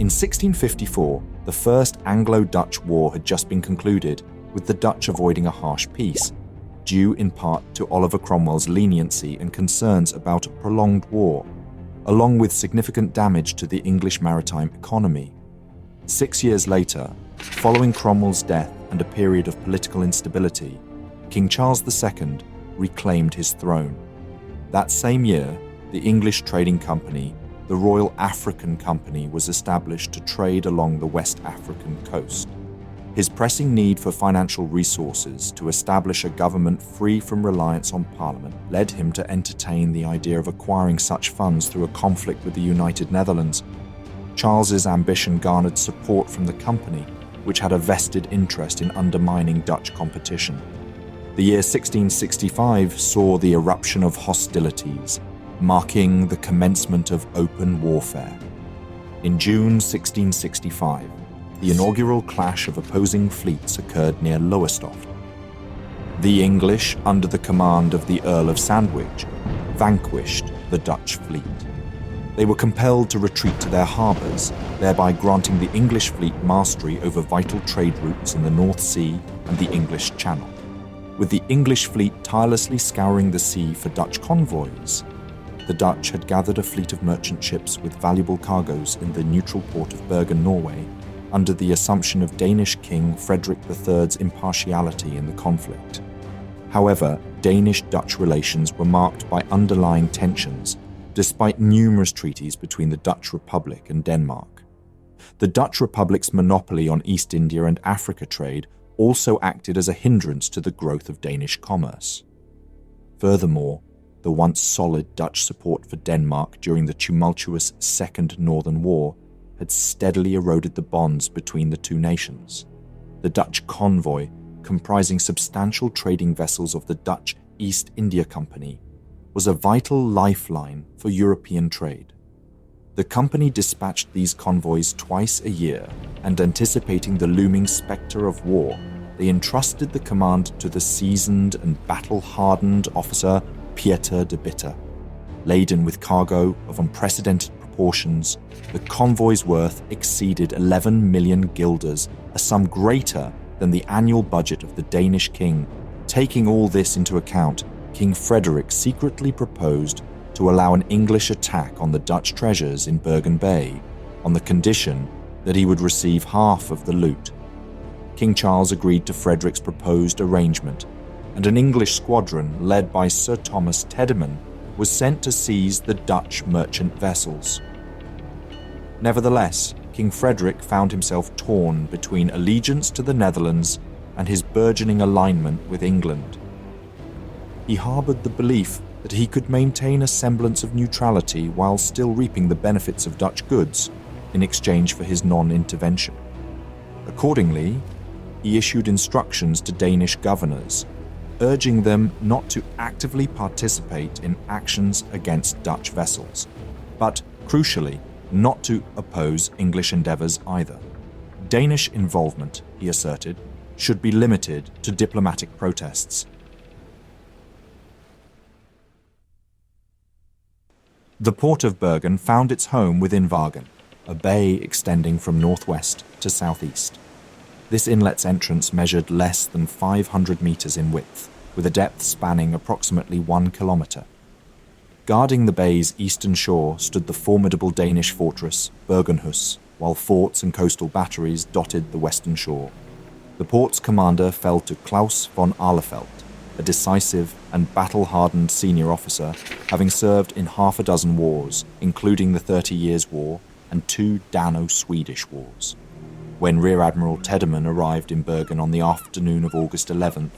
In 1654, the First Anglo-Dutch War had just been concluded, with the Dutch avoiding a harsh peace, due in part to Oliver Cromwell's leniency and concerns about a prolonged war, along with significant damage to the English maritime economy. 6 years later, following Cromwell's death and a period of political instability, King Charles II reclaimed his throne. That same year, the English trading company, the Royal African Company, was established to trade along the West African coast. His pressing need for financial resources to establish a government free from reliance on Parliament led him to entertain the idea of acquiring such funds through a conflict with the United Netherlands. Charles's ambition garnered support from the company, which had a vested interest in undermining Dutch competition. The year 1665 saw the eruption of hostilities, marking the commencement of open warfare. In June 1665, the inaugural clash of opposing fleets occurred near Lowestoft. The English, under the command of the Earl of Sandwich, vanquished the Dutch fleet. They were compelled to retreat to their harbours, thereby granting the English fleet mastery over vital trade routes in the North Sea and the English Channel. With the English fleet tirelessly scouring the sea for Dutch convoys, the Dutch had gathered a fleet of merchant ships with valuable cargoes in the neutral port of Bergen, Norway, under the assumption of Danish King Frederick III's impartiality in the conflict. However, Danish-Dutch relations were marked by underlying tensions, despite numerous treaties between the Dutch Republic and Denmark. The Dutch Republic's monopoly on East India and Africa trade also acted as a hindrance to the growth of Danish commerce. Furthermore, the once solid Dutch support for Denmark during the tumultuous Second Northern War had steadily eroded the bonds between the two nations. The Dutch convoy, comprising substantial trading vessels of the Dutch East India Company, was a vital lifeline for European trade. The company dispatched these convoys twice a year, and anticipating the looming spectre of war, they entrusted the command to the seasoned and battle-hardened officer Pieter de Bitter. Laden with cargo of unprecedented proportions, the convoy's worth exceeded 11 million guilders, a sum greater than the annual budget of the Danish king. Taking all this into account, King Frederick secretly proposed to allow an English attack on the Dutch treasures in Bergen Bay, on the condition that he would receive half of the loot. King Charles agreed to Frederick's proposed arrangement, and an English squadron led by Sir Thomas Tedderman was sent to seize the Dutch merchant vessels. Nevertheless, King Frederick found himself torn between allegiance to the Netherlands and his burgeoning alignment with England. He harboured the belief that he could maintain a semblance of neutrality while still reaping the benefits of Dutch goods in exchange for his non-intervention. Accordingly, he issued instructions to Danish governors, urging them not to actively participate in actions against Dutch vessels, but, crucially, not to oppose English endeavours either. Danish involvement, he asserted, should be limited to diplomatic protests. The port of Bergen found its home within Vågen, a bay extending from northwest to southeast. This inlet's entrance measured less than 500 metres in width, with a depth spanning approximately 1 kilometre. Guarding the bay's eastern shore stood the formidable Danish fortress Bergenhus, while forts and coastal batteries dotted the western shore. The port's commander fell to Claus von Ahlefeldt, a decisive and battle-hardened senior officer, having served in half a dozen wars, including the 30 Years' War and 2 Dano-Swedish wars. When Rear Admiral Tedderman arrived in Bergen on the afternoon of August 11th,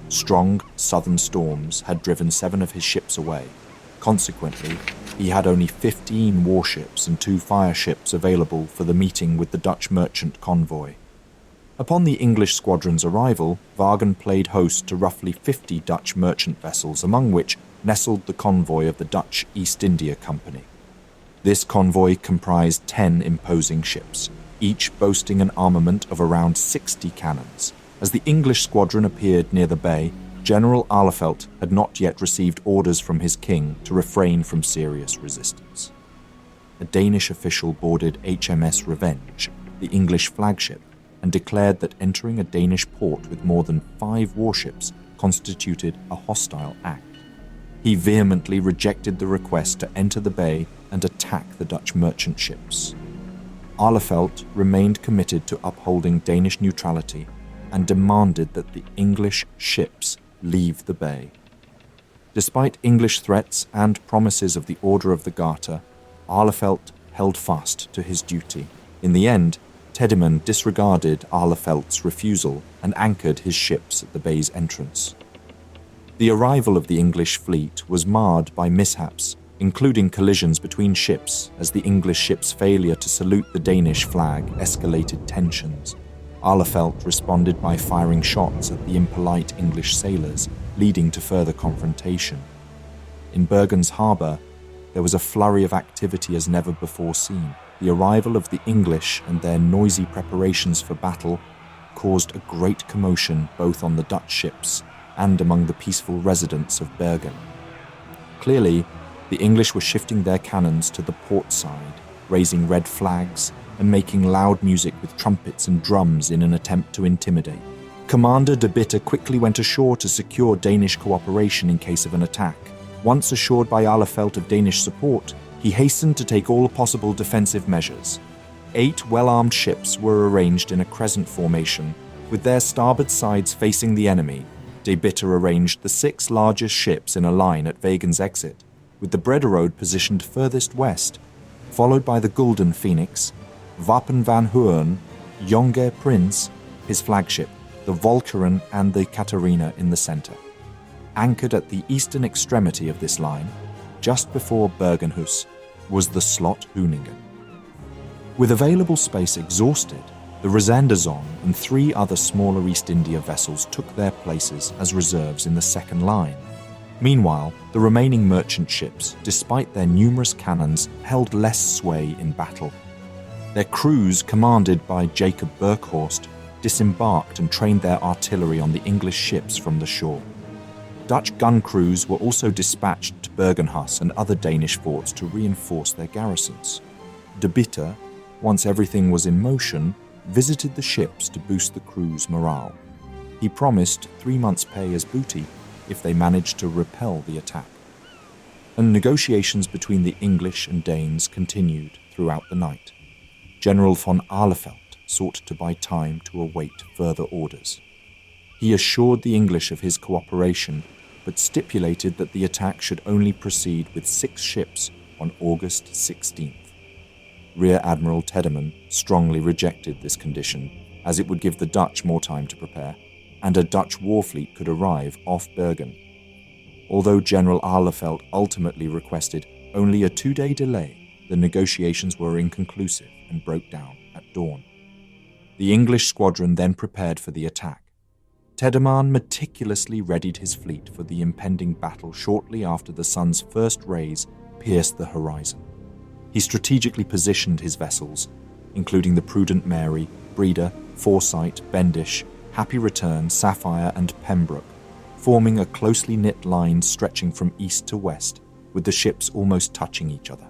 strong southern storms had driven 7 of his ships away. Consequently, he had only 15 warships and 2 fireships available for the meeting with the Dutch merchant convoy. Upon the English squadron's arrival, Vågen played host to roughly 50 Dutch merchant vessels, among which nestled the convoy of the Dutch East India Company. This convoy comprised 10 imposing ships, each boasting an armament of around 60 cannons. As the English squadron appeared near the bay, General Ahlefeldt had not yet received orders from his king to refrain from serious resistance. a Danish official boarded HMS Revenge, the English flagship, and declared that entering a Danish port with more than 5 warships constituted a hostile act. He vehemently rejected the request to enter the bay and attack the Dutch merchant ships. Ahlefeldt remained committed to upholding Danish neutrality and demanded that the English ships leave the bay. Despite English threats and promises of the Order of the Garter, Ahlefeldt held fast to his duty. In the end, Tiedemann disregarded Ahlefeldt's refusal and anchored his ships at the bay's entrance. The arrival of the English fleet was marred by mishaps, including collisions between ships as the English ship's failure to salute the Danish flag escalated tensions. Ahlefeldt responded by firing shots at the impolite English sailors, leading to further confrontation. In Bergen's harbour, there was a flurry of activity as never before seen. The arrival of the English and their noisy preparations for battle caused a great commotion both on the Dutch ships and among the peaceful residents of Bergen. Clearly, the English were shifting their cannons to the port side, raising red flags and making loud music with trumpets and drums in an attempt to intimidate. Commander de Bitter quickly went ashore to secure Danish cooperation in case of an attack. Once assured by Ahlefeldt of Danish support, he hastened to take all possible defensive measures. 8 well-armed ships were arranged in a crescent formation, with their starboard sides facing the enemy. De Bitter arranged the 6 largest ships in a line at Vågen's exit, with the Brederode positioned furthest west, followed by the Gulden Phoenix, Wapen van Hoorn, Jonge Prince, his flagship, the Volkeren and the Katarina in the center. Anchored at the eastern extremity of this line, just before Bergenhus, was the Slot Hoeningen. With available space exhausted, the Rosandazon and 3 other smaller East India vessels took their places as reserves in the second line. Meanwhile, the remaining merchant ships, despite their numerous cannons, held less sway in battle. Their crews, commanded by Jacob Berkhorst, disembarked and trained their artillery on the English ships from the shore. Dutch gun crews were also dispatched to Bergenhus and other Danish forts to reinforce their garrisons. De Bitter, once everything was in motion, visited the ships to boost the crew's morale. He promised 3 months' pay as booty if they managed to repel the attack. And negotiations between the English and Danes continued throughout the night. General von Ahlefeldt sought to buy time to await further orders. He assured the English of his cooperation, but stipulated that the attack should only proceed with 6 ships on August 16th. Rear Admiral Tiedemann strongly rejected this condition, as it would give the Dutch more time to prepare, and a Dutch war fleet could arrive off Bergen. Although General Ahlefeldt ultimately requested only a 2-day delay, the negotiations were inconclusive and broke down at dawn. The English squadron then prepared for the attack. Tiedemann meticulously readied his fleet for the impending battle shortly after the sun's first rays pierced the horizon. He strategically positioned his vessels, including the Prudent Mary, Breda, Foresight, Bendish, Happy Return, Sapphire, and Pembroke, forming a closely knit line stretching from east to west, with the ships almost touching each other.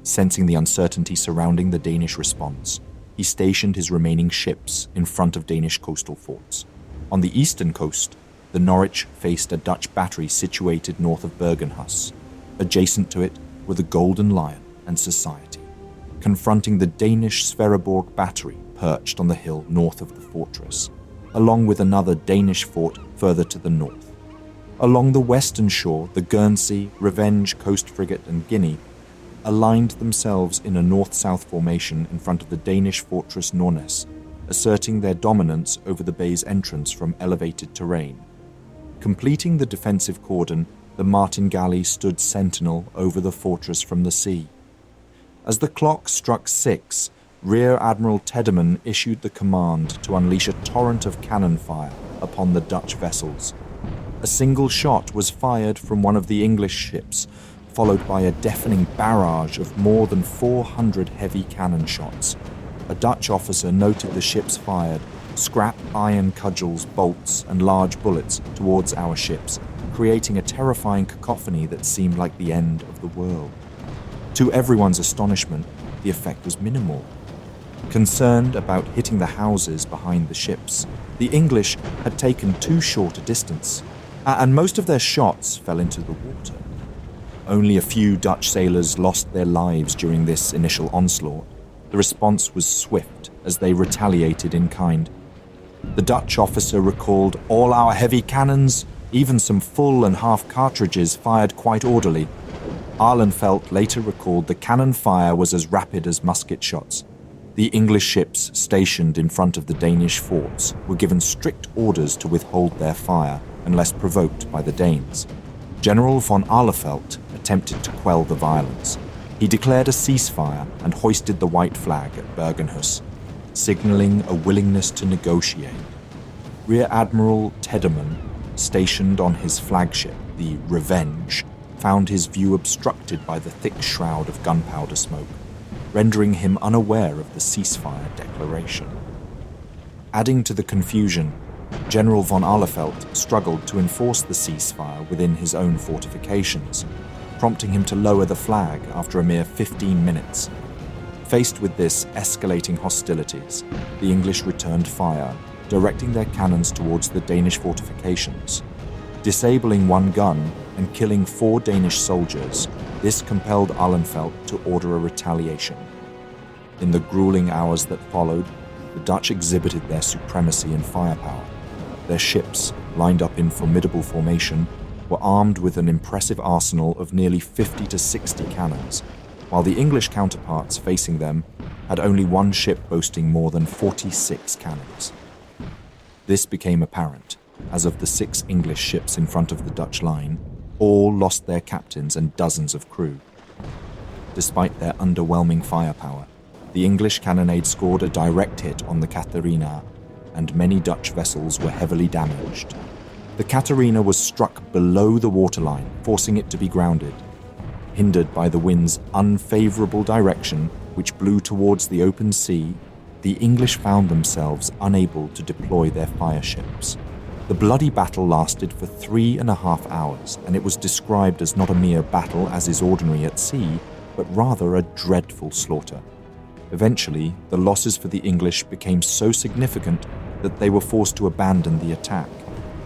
Sensing the uncertainty surrounding the Danish response, he stationed his remaining ships in front of Danish coastal forts. On the eastern coast, the Norwich faced a Dutch battery situated north of Bergenhus. Adjacent to it were the Golden Lion and Society, confronting the Danish Sverreborg battery perched on the hill north of the fortress, along with another Danish fort further to the north. Along the western shore, the Guernsey, Revenge, Coast Frigate, and Guinea aligned themselves in a north-south formation in front of the Danish fortress Nornes, asserting their dominance over the bay's entrance from elevated terrain. Completing the defensive cordon, the Martingale stood sentinel over the fortress from the sea. As the clock struck 6, Rear Admiral Tiedemann issued the command to unleash a torrent of cannon fire upon the Dutch vessels. A single shot was fired from one of the English ships, followed by a deafening barrage of more than 400 heavy cannon shots. A Dutch officer noted the ships fired scrap iron cudgels, bolts, and large bullets towards our ships, creating a terrifying cacophony that seemed like the end of the world. To everyone's astonishment, the effect was minimal. Concerned about hitting the houses behind the ships, the English had taken too short a distance, and most of their shots fell into the water. Only a few Dutch sailors lost their lives during this initial onslaught. The response was swift as they retaliated in kind. The Dutch officer recalled all our heavy cannons, even some full and half cartridges, fired quite orderly. Ahlenfeldt later recalled the cannon fire was as rapid as musket shots. The English ships stationed in front of the Danish forts were given strict orders to withhold their fire unless provoked by the Danes. General von Ahlenfeldt attempted to quell the violence. He declared a ceasefire and hoisted the white flag at Bergenhus, signaling a willingness to negotiate. Rear Admiral Tiedemann, stationed on his flagship, the Revenge, found his view obstructed by the thick shroud of gunpowder smoke, rendering him unaware of the ceasefire declaration. Adding to the confusion, General von Ahlenfeldt struggled to enforce the ceasefire within his own fortifications, prompting him to lower the flag after a mere 15 minutes. Faced with this escalating hostilities, the English returned fire, directing their cannons towards the Danish fortifications. Disabling one gun and killing 4 Danish soldiers, this compelled Ahlenfeldt to order a retaliation. In the grueling hours that followed, the Dutch exhibited their supremacy and firepower. Their ships, lined up in formidable formation, were armed with an impressive arsenal of nearly 50 to 60 cannons, while the English counterparts facing them had only one ship boasting more than 46 cannons. This became apparent, as of the 6 English ships in front of the Dutch line, all lost their captains and dozens of crew. Despite their underwhelming firepower, the English cannonade scored a direct hit on the Katharina, and many Dutch vessels were heavily damaged. The Katharina was struck below the waterline, forcing it to be grounded. Hindered by the wind's unfavorable direction, which blew towards the open sea, the English found themselves unable to deploy their fireships. The bloody battle lasted for 3.5 hours, and it was described as not a mere battle as is ordinary at sea, but rather a dreadful slaughter. Eventually, the losses for the English became so significant that they were forced to abandon the attack.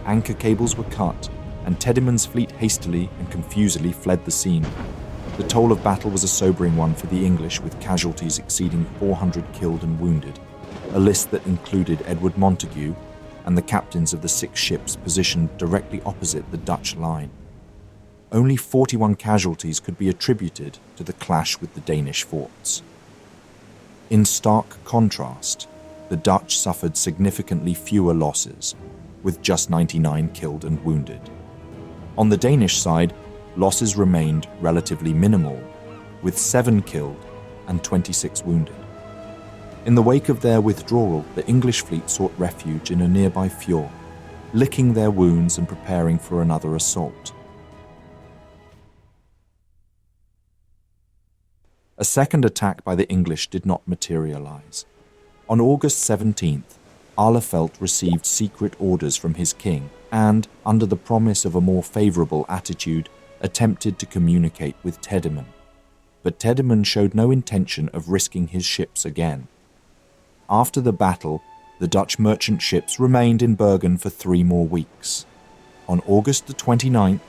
Anchor cables were cut, and Tiedemann's fleet hastily and confusedly fled the scene. The toll of battle was a sobering one for the English, with casualties exceeding 400 killed and wounded, a list that included Edward Montagu and the captains of the 6 ships positioned directly opposite the Dutch line. Only 41 casualties could be attributed to the clash with the Danish forts. In stark contrast, the Dutch suffered significantly fewer losses, with just 99 killed and wounded. On the Danish side, losses remained relatively minimal, with 7 killed and 26 wounded. In the wake of their withdrawal, the English fleet sought refuge in a nearby fjord, licking their wounds and preparing for another assault. A second attack by the English did not materialize. On August 17th, Ahlenfeldt received secret orders from his king and, under the promise of a more favorable attitude, attempted to communicate with Tiedemann. But Tiedemann showed no intention of risking his ships again. After the battle, the Dutch merchant ships remained in Bergen for 3 more weeks. On August the 29th,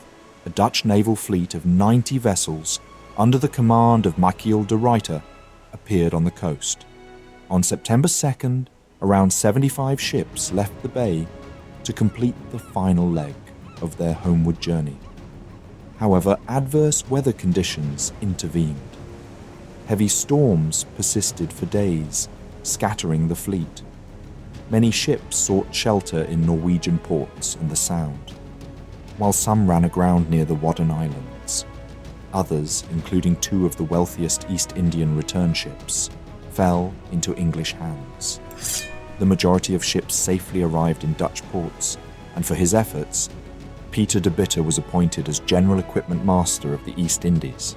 a Dutch naval fleet of 90 vessels, under the command of Michiel de Ruyter, appeared on the coast. On September 2nd, around 75 ships left the bay to complete the final leg of their homeward journey. However, adverse weather conditions intervened. Heavy storms persisted for days, scattering the fleet. Many ships sought shelter in Norwegian ports and the Sound, while some ran aground near the Wadden Islands. Others, including 2 of the wealthiest East Indian return ships, fell into English hands. The majority of ships safely arrived in Dutch ports, and for his efforts, Peter de Bitter was appointed as General Equipment Master of the East Indies.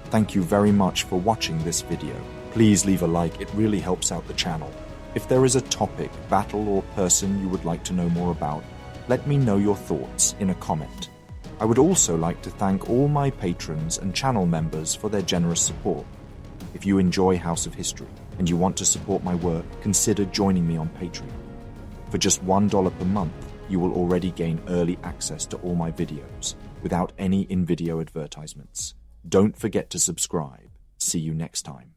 Thank you very much for watching this video. Please leave a like, it really helps out the channel. If there is a topic, battle or person you would like to know more about, let me know your thoughts in a comment. I would also like to thank all my patrons and channel members for their generous support. If you enjoy House of History and you want to support my work, consider joining me on Patreon. For just $1 per month, you will already gain early access to all my videos without any in-video advertisements. Don't forget to subscribe. See you next time.